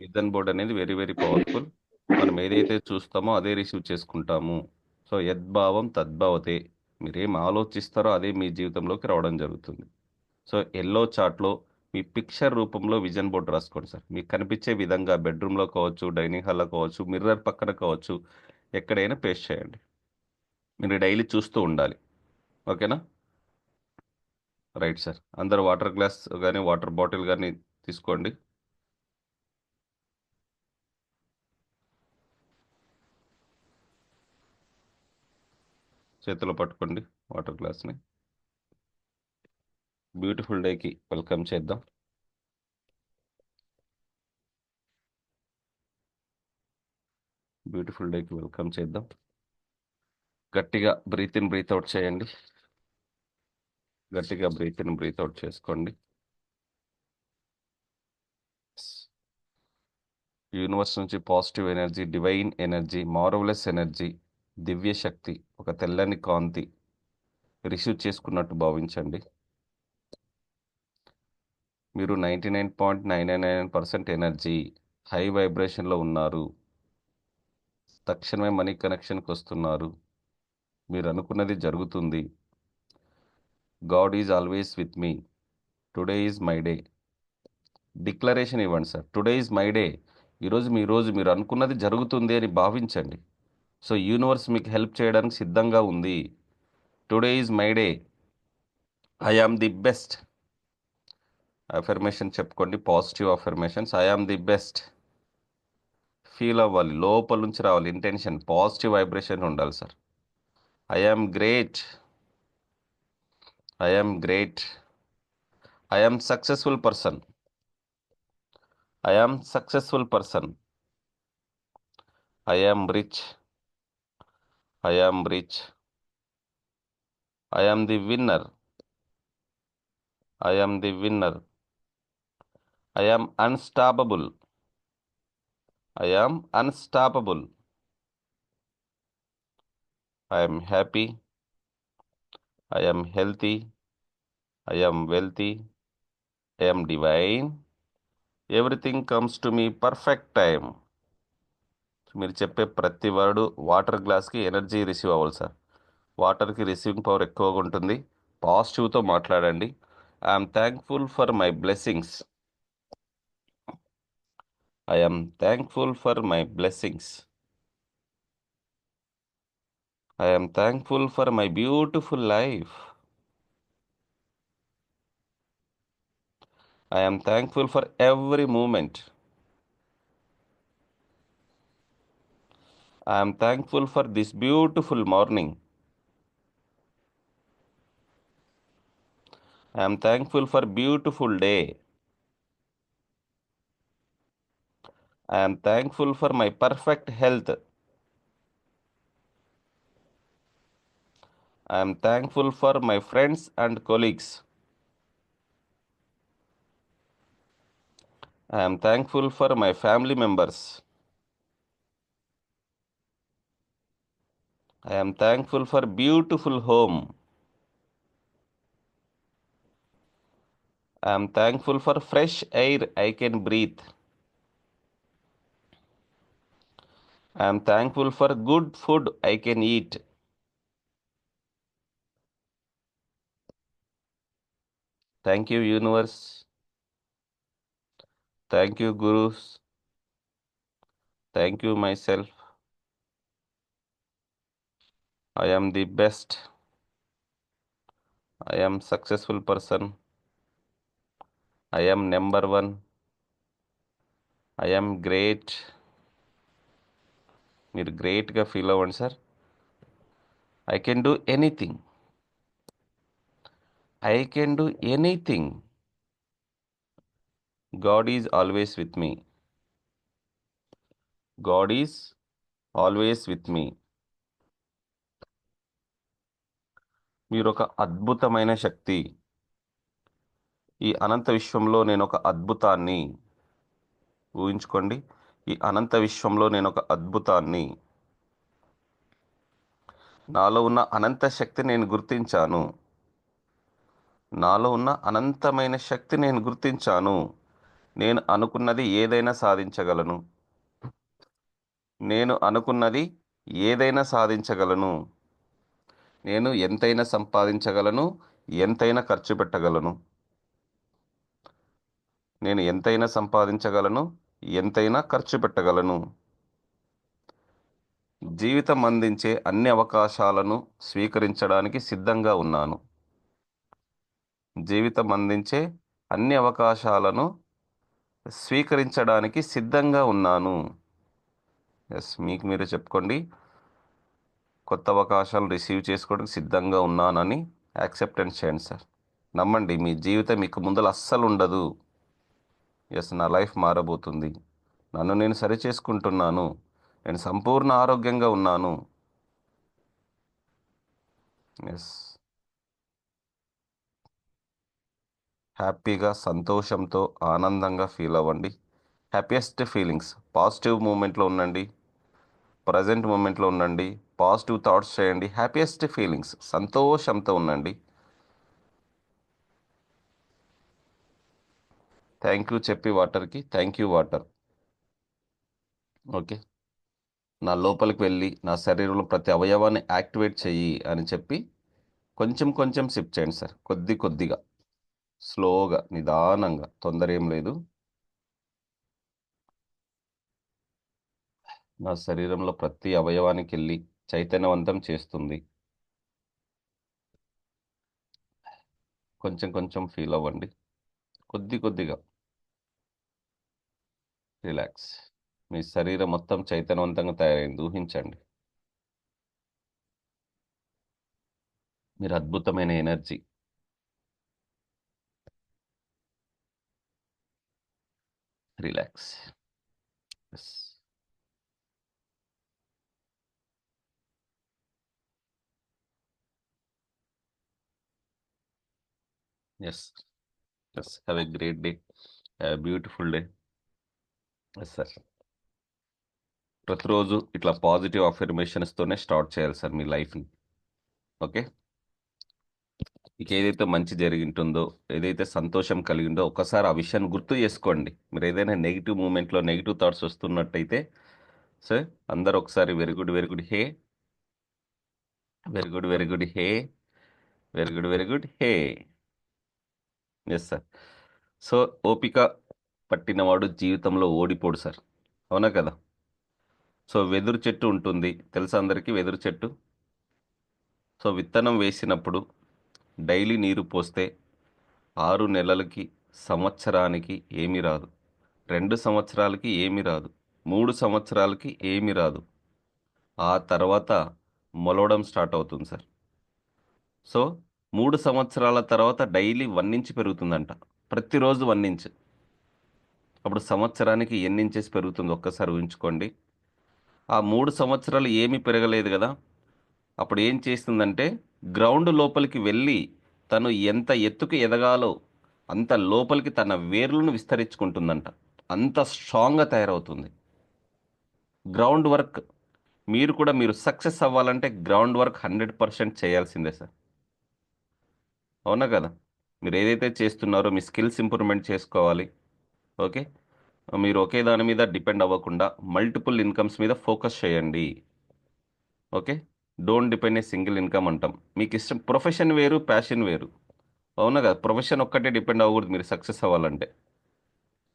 Vision board అనేది very very powerful. మనం ఏదైతే చూస్తామో అదే రిసీవ్ చేసుకుంటాము. సో యద్భావం తద్భవతే. మీరేం ఆలోచిస్తారో అదే మీ జీవితంలోకి రావడం జరుగుతుంది. సో ఎల్లో చార్ట్లో మీ పిక్చర్ రూపంలో విజన్ బోర్డ్ రాసుకోండి సార్. మీకు కనిపించే విధంగా బెడ్రూమ్లో కావచ్చు, డైనింగ్ హాల్లో కావచ్చు, మిర్రర్ పక్కన కావచ్చు, ఎక్కడైనా పేస్ట్ చేయండి. మీరు డైలీ చూస్తూ ఉండాలి. ఓకేనా? Right sir. అందరు వాటర్ గ్లాస్ కానీ వాటర్ బాటిల్ కానీ తీసుకోండి. చేతిలో పట్టుకోండి వాటర్ గ్లాస్ని. బ్యూటిఫుల్ డేకి వెల్కమ్ చేద్దాం. బ్యూటిఫుల్ డేకి వెల్కమ్ చేద్దాం. గట్టిగా బ్రీత్ ఇన్ బ్రీత్ అవుట్ చేయండి. గట్టిగా బ్రీత్ ఇన్ బ్రీత్ అవుట్ చేసుకోండి. యూనివర్స్ నుంచి positive energy, divine energy, marvellous energy, దివ్య శక్తి, ఒక తెల్లని కాంతి రిసీవ్ చేసుకున్నట్టు భావించండి. మీరు 99.999% ఎనర్జీ హై వైబ్రేషన్లో ఉన్నారు. తక్షణమే మనీ కనెక్షన్కి వస్తున్నారు. మీరు అనుకున్నది జరుగుతుంది. God is always with me. Today is my day. Declaration ఇవ్వండి sir. Today is my day. ఈరోజు మీ రోజు, మీరు అనుకున్నది జరుగుతుంది అని భావించండి. సో యూనివర్స్ మీకు హెల్ప్ చేయడానికి సిద్ధంగా ఉంది. Today is my day. I am the best. Affirmation చెప్పుకోండి, positive affirmations. I am the best. Feel అవ్వాలి, లోపల నుంచి రావాలి. ఇంటెన్షన్, పాజిటివ్ వైబ్రేషన్ ఉండాలి sir. I am great. I am great. I am successful person. I am successful person. I am rich. I am rich. I am the winner. I am the winner. I am unstoppable. I am unstoppable. I am happy. I am healthy. I am wealthy. I am divine. Everything comes to me perfect time. మీరు చెప్పే ప్రతి word water గ్లాస్కి energy receive అవ్వాలి sir. వాటర్కి receiving power ఎక్కువగా ఉంటుంది. పాజిటివ్తో మాట్లాడండి. I'm thankful for my blessings. I'm thankful for my blessings. I'm thankful for my beautiful life. I'm thankful for every moment. I'm thankful for this beautiful morning. I'm thankful for beautiful day. I'm thankful for my perfect health. I'm thankful for my friends and colleagues. I'm thankful for my family members. I'm thankful for beautiful home. I'm thankful for fresh air I can breathe. I'm thankful for good food I can eat. Thank you universe. Thank you gurus. Thank you myself. I am the best. I am successful person. I am number one. I am great. మీరు గ్రేట్గా feel అవ్వండి sir. I can do anything. I can do anything. God is always with me. God is always with me. మీరు ఒక అద్భుతమైన శక్తి. ఈ అనంత విశ్వంలో నేను ఒక అద్భుతాన్ని. ఊహించుకోండి, ఈ అనంత విశ్వంలో నేను ఒక అద్భుతాన్ని. నాలో ఉన్న అనంత శక్తి నేను గుర్తించాను. నాలో ఉన్న అనంతమైన శక్తి నేను గుర్తించాను. నేను అనుకున్నది ఏదైనా సాధించగలను. నేను అనుకున్నది ఏదైనా సాధించగలను. నేను ఎంతైనా సంపాదించగలను. ఎంతైనా ఖర్చు పెట్టగలను. నేను ఎంతైనా సంపాదించగలను. ఎంతైనా ఖర్చు పెట్టగలను. జీవితం అందించే అన్ని అవకాశాలను స్వీకరించడానికి సిద్ధంగా ఉన్నాను. జీవితం అందించే అన్ని అవకాశాలను స్వీకరించడానికి సిద్ధంగా ఉన్నాను. ఎస్, మీకు మీరే చెప్పుకోండి. కొత్త అవకాశాలు రిసీవ్ చేసుకోవడానికి సిద్ధంగా ఉన్నానని యాక్సెప్టెన్స్ చేయండి సార్. నమ్మండి, మీ జీవితం ఇక ముందర అస్సలు ఉండదు. ఎస్, నా లైఫ్ మారబోతుంది. నన్ను నేను సరి చేసుకుంటున్నాను. నేను సంపూర్ణ ఆరోగ్యంగా ఉన్నాను. ఎస్, హ్యాపీగా, సంతోషంతో, ఆనందంగా ఫీల్ అవ్వండి. హ్యాపీయెస్ట్ ఫీలింగ్స్, పాజిటివ్ మూమెంట్లో ఉండండి. ప్రజెంట్ మూమెంట్లో ఉండండి. పాజిటివ్ థాట్స్ చేయండి. హ్యాపీయెస్ట్ ఫీలింగ్స్, సంతోషంతో ఉండండి. థ్యాంక్ యూ చెప్పి వాటర్కి, థ్యాంక్ యూ వాటర్. ఓకే, నా లోపలికి వెళ్ళి నా శరీరంలో ప్రతి అవయవాన్ని యాక్టివేట్ చెయ్యి అని చెప్పి కొంచెం కొంచెం సిప్ చేయండి సార్. కొద్ది కొద్దిగా, స్లోగా, నిదానంగా, తొందర ఏం లేదు. నా శరీరంలో ప్రతి అవయవానికి వెళ్ళి చైతన్యవంతం చేస్తుంది. కొంచెం కొంచెం ఫీల్ అవ్వండి. కొద్ది కొద్దిగా రిలాక్స్. మీ శరీరం మొత్తం చైతన్యవంతంగా తయారైంది ఊహించండి. మీరు అద్భుతమైన energy. Relax. Yes, yes, yes. Have a great day. Have a beautiful day. Yes sir. ప్రతిరోజు ఇట్లా పాజిటివ్ అఫర్మేషన్స్తోనే స్టార్ట్ చేయాలి సార్ మీ లైఫ్ని. ఓకే, మీకు ఏదైతే మంచి జరిగింటుందో, ఏదైతే సంతోషం కలిగిందో ఒకసారి ఆ విషయాన్ని గుర్తు చేసుకోండి. మీరు ఏదైనా నెగిటివ్ మూమెంట్లో నెగిటివ్ థాట్స్ వస్తున్నట్టయితే సార్, అందరు ఒకసారి very good, very good, hey, very good, very good, hey, very good, very good, hey. Yes sir. So ఓపిక పట్టినవాడు జీవితంలో ఓడిపోడు సార్. అవునా కదా? సో వెదురు చెట్టు ఉంటుంది తెలుసా అందరికీ? వెదురు చెట్టు. సో విత్తనం వేసినప్పుడు డైలీ నీరు పోస్తే 6 నెలలకి, సంవత్సరానికి ఏమీ రాదు. 2 సంవత్సరాలకి ఏమీ రాదు. 3 సంవత్సరాలకి ఏమీ రాదు. ఆ తర్వాత మొలవడం స్టార్ట్ అవుతుంది సార్. సో 3 సంవత్సరాల తర్వాత డైలీ 1 ఇంచ్ పెరుగుతుందంట. ప్రతిరోజు 1 ఇంచ్. అప్పుడు సంవత్సరానికి ఎన్ని ఇంచెస్ పెరుగుతుంది ఒక్కసారి ఊహించుకోండి. ఆ 3 సంవత్సరాలు ఏమీ పెరగలేదు కదా. అప్పుడు ఏం చేస్తుందంటే గ్రౌండ్ లోపలికి వెళ్ళి తను ఎంత ఎత్తుకు ఎదగాలో అంత లోపలికి తన వేర్లను విస్తరించుకుంటుందంట. అంత స్ట్రాంగ్గా తయారవుతుంది. గ్రౌండ్ వర్క్, మీరు కూడా మీరు సక్సెస్ అవ్వాలంటే గ్రౌండ్ వర్క్ 100% చేయాల్సిందే సార్. అవునా కదా? మీరు ఏదైతే చేస్తున్నారో మీ స్కిల్స్ ఇంప్రూవ్మెంట్ చేసుకోవాలి. ఓకే, మీరు ఒకే దాని మీద డిపెండ్ అవ్వకుండా మల్టిపుల్ ఇన్కమ్స్ మీద ఫోకస్ చేయండి. Okay, don't depend a single income అంటాం. మీకు ఇష్టం ప్రొఫెషన్ వేరు, ప్యాషన్ వేరు. అవునా కదా? ప్రొఫెషన్ ఒక్కటే డిపెండ్ అవ్వకూడదు మీరు సక్సెస్ అవ్వాలంటే.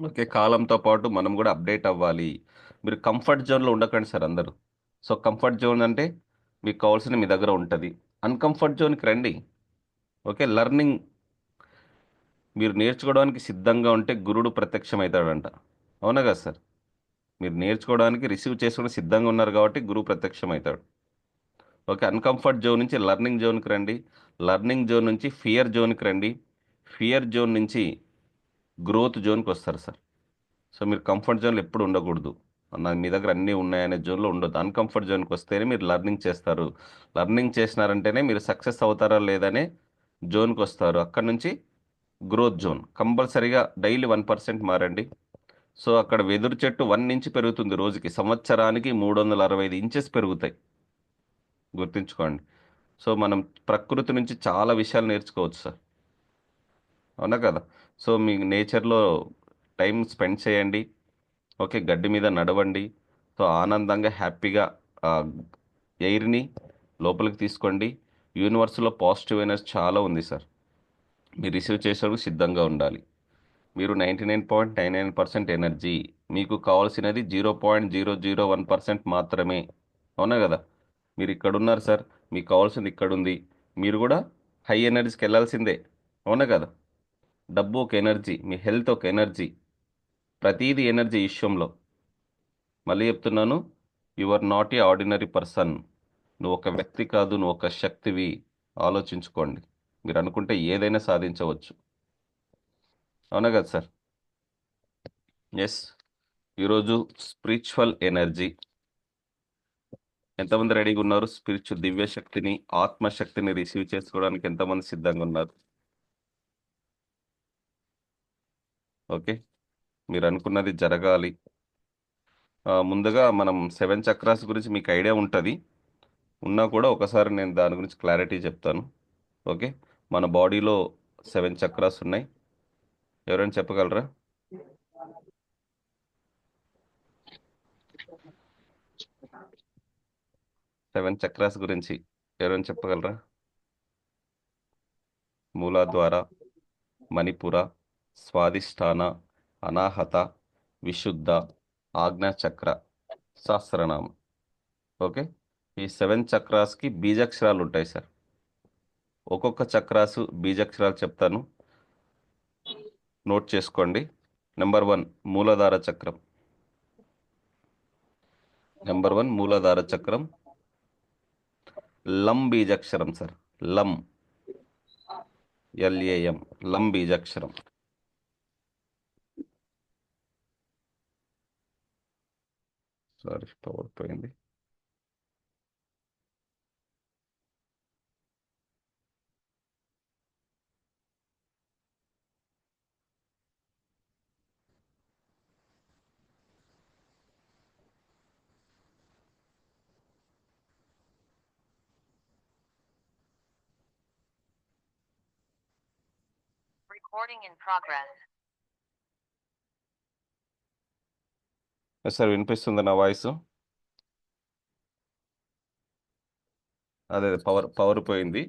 ఓకే, కాలంతో పాటు మనం కూడా అప్డేట్ అవ్వాలి. మీరు కంఫర్ట్ జోన్లో ఉండకండి సార్ అందరూ. సో కంఫర్ట్ జోన్ అంటే మీకు కావాల్సిన మీ దగ్గర ఉంటుంది. అన్కంఫర్ట్ జోన్కి రండి. ఓకే, లర్నింగ్, మీరు నేర్చుకోవడానికి సిద్ధంగా ఉంటే గురుడు ప్రత్యక్షమవుతాడంట. అవునా కదా సార్? మీరు నేర్చుకోవడానికి, రిసీవ్ చేసుకోవడానికి సిద్ధంగా ఉన్నారు కాబట్టి గురువు ప్రత్యక్షమవుతాడు. ఓకే, అన్కంఫర్ట్ జోన్ నుంచి లర్నింగ్ జోన్కి రండి. లర్నింగ్ జోన్ నుంచి ఫియర్ జోన్కి రండి. ఫియర్ జోన్ నుంచి గ్రోత్ జోన్కి వస్తారు సార్. సో మీరు కంఫర్ట్ జోన్లో ఎప్పుడు ఉండకూడదు. మీ దగ్గర అన్నీ ఉన్నాయనే జోన్లో ఉండొద్దు. అన్కంఫర్ట్ జోన్కి వస్తేనే మీరు లర్నింగ్ చేస్తారు. లర్నింగ్ చేసినారంటేనే మీరు సక్సెస్ అవుతారా లేదనే జోన్కి వస్తారు. అక్కడ నుంచి గ్రోత్ జోన్. కంపల్సరీగా డైలీ 1% మారండి. సో అక్కడ వెదురు చెట్టు 1 ఇంచ్ పెరుగుతుంది రోజుకి. సంవత్సరానికి 365 ఇంచెస్ పెరుగుతాయి. గుర్తుంచుకోండి. సో మనం ప్రకృతి నుంచి చాలా విషయాలు నేర్చుకోవచ్చు సార్. అవునా కదా? సో మీ నేచర్లో టైం స్పెండ్ చేయండి. ఓకే, గడ్డి మీద నడవండి. సో ఆనందంగా హ్యాపీగా ఎయిర్ని లోపలికి తీసుకోండి. యూనివర్స్లో పాజిటివ్ ఎనర్జీ చాలా ఉంది సార్. మీరు రిసీవ్ చేసేందుకు సిద్ధంగా ఉండాలి. మీరు 99.99% ఎనర్జీ. మీకు కావాల్సినది 0.001% మాత్రమే. అవునా కదా? మీరు ఇక్కడ ఉన్నారు సార్, మీకు కావాల్సింది ఇక్కడ ఉంది. మీరు కూడా హై ఎనర్జీకి వెళ్ళాల్సిందే. అవునా కదా? డబ్బు ఒక ఎనర్జీ, మీ హెల్త్ ఒక ఎనర్జీ, ప్రతీది ఎనర్జీ విషయంలో. మళ్ళీ చెప్తున్నాను, you are not a ordinary person. నువ్వు ఒక వ్యక్తి కాదు, నువ్వు ఒక శక్తివి. ఆలోచించుకోండి. మీరు అనుకుంటే ఏదైనా సాధించవచ్చు. అవునా కదా సార్? ఎస్. ఈరోజు స్పిరిచువల్ ఎనర్జీ. ఎంతమంది రెడీగా ఉన్నారు? స్పిరిచువల్ దివ్య శక్తిని, ఆత్మశక్తిని రిసీవ్ చేసుకోవడానికి ఎంతమంది సిద్ధంగా ఉన్నారు? ఓకే, మీరు అనుకున్నది జరగాలి. ముందుగా మనం 7 చక్రాస్ గురించి మీకు ఐడియా ఉంటుంది. ఉన్నా కూడా ఒకసారి నేను దాని గురించి క్లారిటీ చెప్తాను. ఓకే, మన బాడీలో 7 చక్రాస్ ఉన్నాయి. ఎవరైనా చెప్పగలరా? 7 చక్రాస్ గురించి ఎవరైనా చెప్పగలరా? మూలాధార, మణిపుర, స్వాదిష్టాన, అనాహత, విశుద్ధ, ఆజ్ఞాచక్ర, సహస్రనామం. ఓకే, ఈ 7 చక్రాస్కి బీజాక్షరాలు ఉంటాయి సార్. ఒక్కొక్క చక్రాసు బీజాక్షరాలు చెప్తాను, నోట్ చేసుకోండి. నెంబర్ 1 మూలాధార చక్రం. నెంబర్ 1 మూలాధార చక్రం. లం బీజాక్షరం సార్. లం, LAM, లం బీజాక్షరం. సారీ, పవర్ పోయింది. Recording in progress. సార్ వినిపిస్తుంది నా వాయిస్? అదే పవర్ పోయింది.